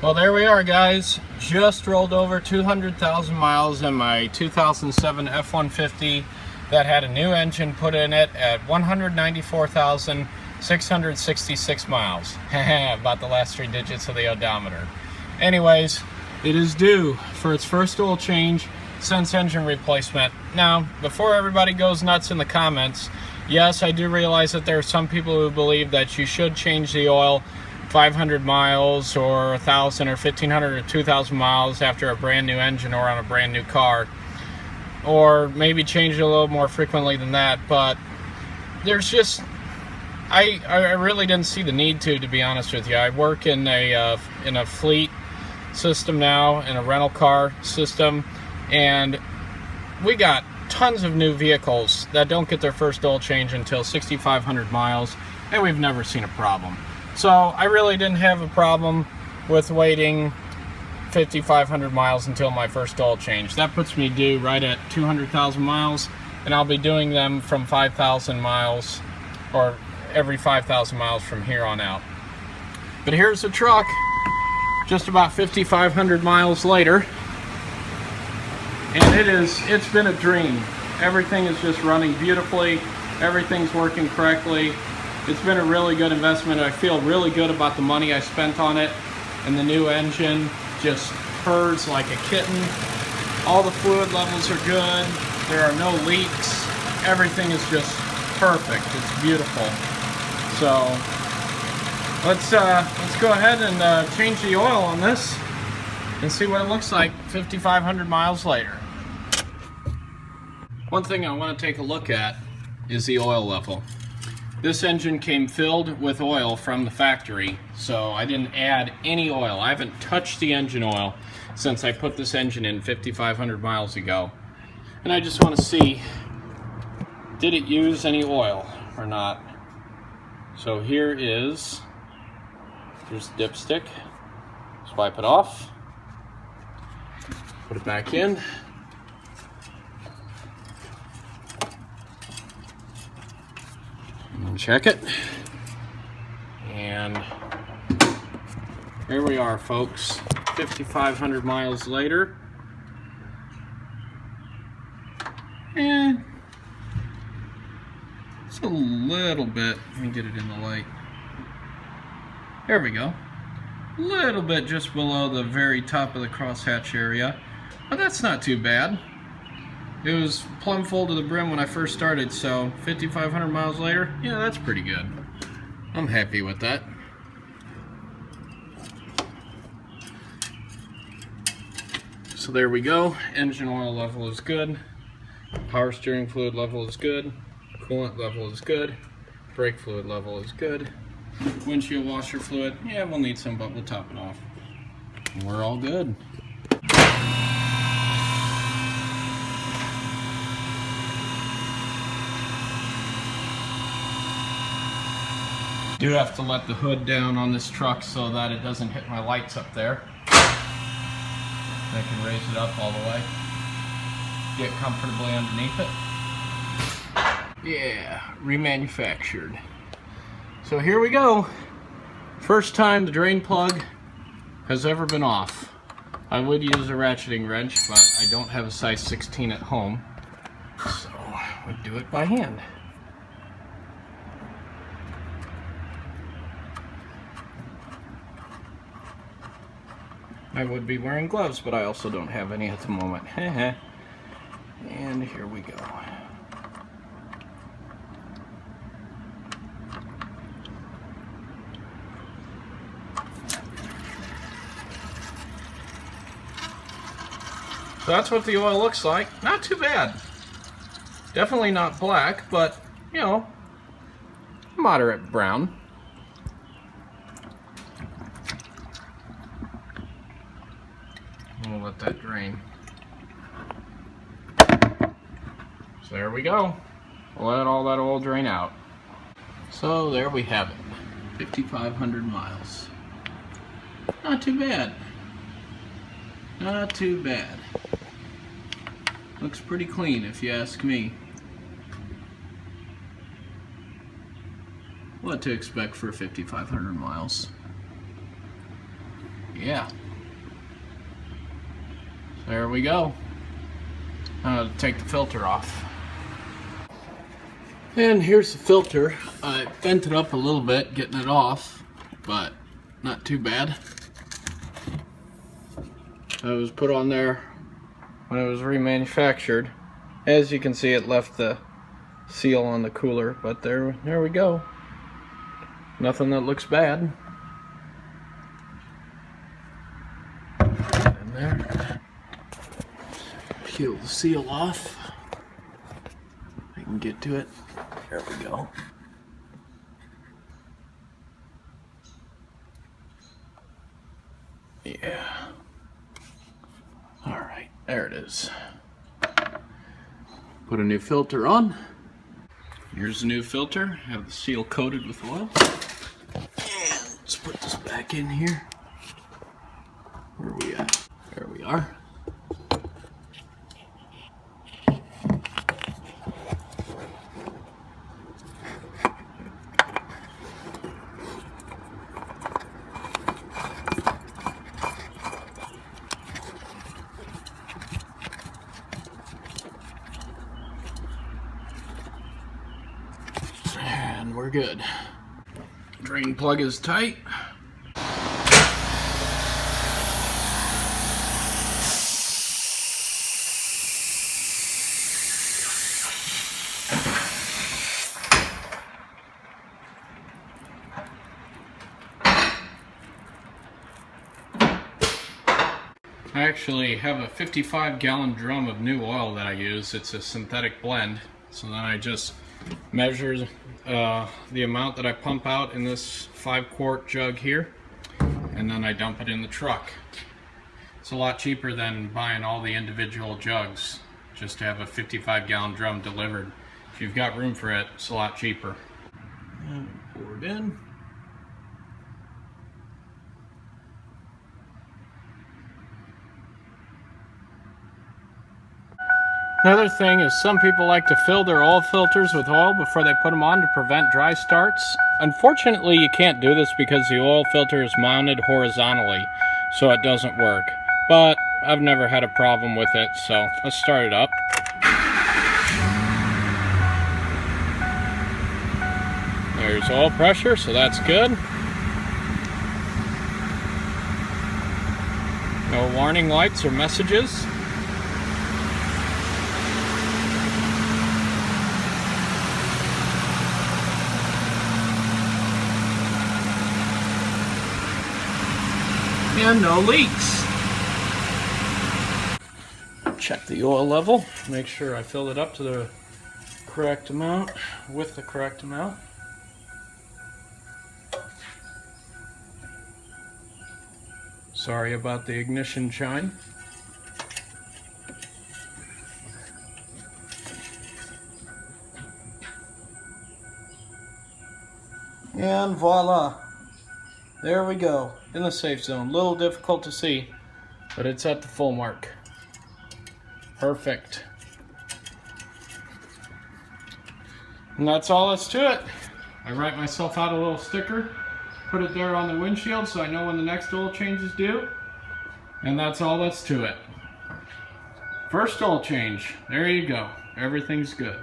Well, there we are, guys. Just rolled over 200,000 miles in my 2007 F-150 that had a new engine put in it at 194,666 miles. About the last three digits of the odometer. Anyways, it is due for its first oil change since engine replacement. Now, before everybody goes nuts in the comments, yes, I do realize that there are some people who believe that you should change the oil 500 miles or 1,000 or 1,500 or 2,000 miles after a brand new engine or on a brand new car, or maybe change it a little more frequently than that. But there's just, I really didn't see the need to be honest with you. I work in a fleet system now, in a rental car system, and we got tons of new vehicles that don't get their first oil change until 6,500 miles, and we've never seen a problem. So I really didn't have a problem with waiting 5,500 miles until my first oil change. That puts me due right at 200,000 miles, and I'll be doing them from 5,000 miles, or every 5,000 miles from here on out. But here's the truck, just about 5,500 miles later, and it's been a dream. Everything is just running beautifully. Everything's working correctly. It's been a really good investment. I feel really good about the money I spent on it, and the new engine just purrs like a kitten. All the fluid levels are good. There are no leaks. Everything is just perfect. It's beautiful. So let's go ahead and change the oil on this and see what it looks like 5,500 miles later. One thing I want to take a look at is the oil level. This engine came filled with oil from the factory, so I didn't add any oil. I haven't touched the engine oil since I put this engine in 5,500 miles ago. And I just want to see, did it use any oil or not? So here's the dipstick. Swipe it off. Put it back in. And check it. And here we are, folks. 5,500 miles later. And it's a little bit, let me get it in the light. There we go. A little bit just below the very top of the crosshatch area. But that's not too bad. It was plumb full to the brim when I first started, so 5,500 miles later, yeah, that's pretty good. I'm happy with that. So there we go. Engine oil level is good. Power steering fluid level is good. Coolant level is good. Brake fluid level is good. Windshield washer fluid, yeah, we'll need some, but we'll top it off. And we're all good. Do have to let the hood down on this truck so that it doesn't hit my lights up there. I can raise it up all the way. Get comfortably underneath it. Yeah, remanufactured. So here we go. First time the drain plug has ever been off. I would use a ratcheting wrench, but I don't have a size 16 at home. So we do it by hand. I would be wearing gloves, but I also don't have any at the moment. And here we go. So that's what the oil looks like. Not too bad. Definitely not black, but, you know, moderate brown. We'll let that drain. So there we go. Let all that oil drain out. So there we have it. 5,500 miles. Not too bad. Not too bad. Looks pretty clean if you ask me. What to expect for 5,500 miles. yeah. There we go. Take the filter off. And here's the filter. I bent it up a little bit getting it off, but not too bad. It was put on there when it was remanufactured. As you can see, it left the seal on the cooler, but there we go. Nothing that looks bad. In there. Peel the seal off. I can get to it. There we go. Yeah. All right, there it is. Put a new filter on. Here's the new filter. Have the seal coated with oil. And let's put this back in here. Where are we at? There we are. And we're good. Drain plug is tight. I actually have a 55-gallon drum of new oil that I use. It's a synthetic blend. So then I just measure the amount that I pump out in this 5-quart jug here, and then I dump it in the truck. It's a lot cheaper than buying all the individual jugs just to have a 55-gallon drum delivered. If you've got room for it, it's a lot cheaper. And pour it in. Another thing is some people like to fill their oil filters with oil before they put them on to prevent dry starts. Unfortunately, you can't do this because the oil filter is mounted horizontally, so it doesn't work. But I've never had a problem with it, so let's start it up. There's oil pressure, so that's good. No warning lights or messages. And no leaks. Check the oil level. Make sure I filled it up to the correct amount, with the correct amount. Sorry about the ignition chime. And voila. There we go, in the safe zone. A little difficult to see, but it's at the full mark. Perfect. And that's all that's to it. I write myself out a little sticker, put it there on the windshield so I know when the next oil change is due. And that's all that's to it. First oil change, there you go. Everything's good.